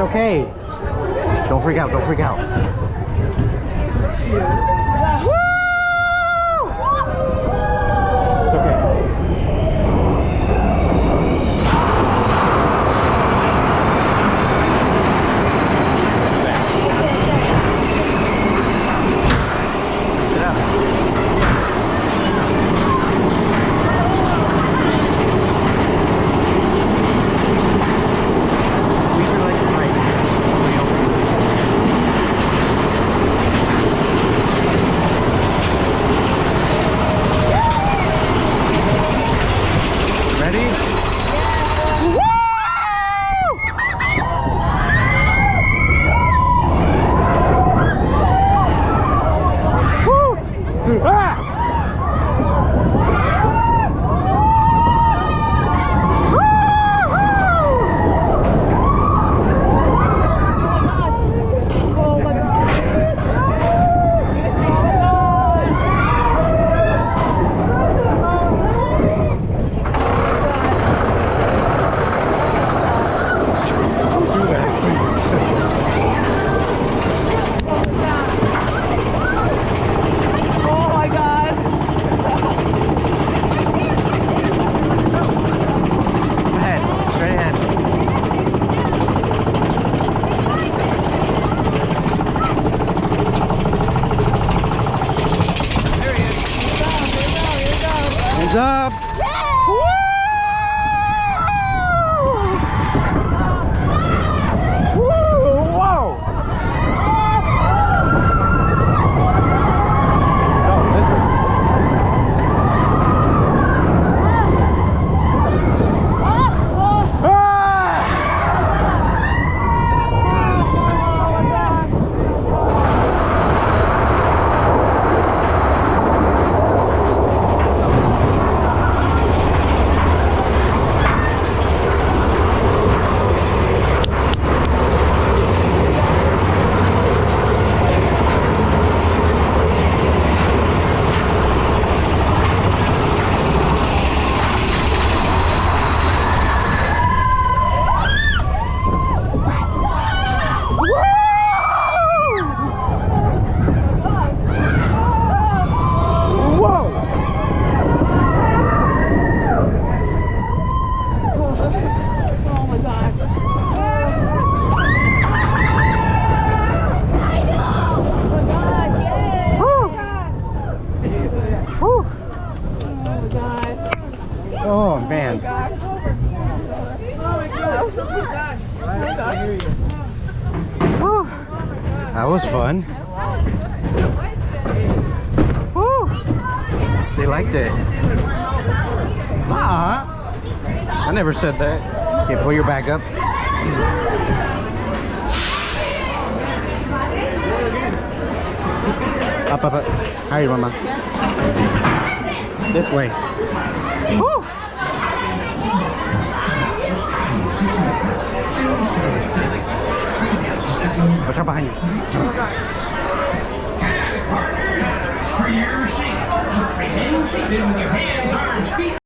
okay. Don't freak out. Don't freak out. It's okay. Sit up. Squeeze your legs tight. Ready? Hands up! Oh man. Whew. That was fun. Whew. They liked it. I never said that. Okay, pull your back up. Up, up, up. How are you, Mama? This way. Woo! Watch out behind you. For your safety, remain seated with your hands, arms, feet.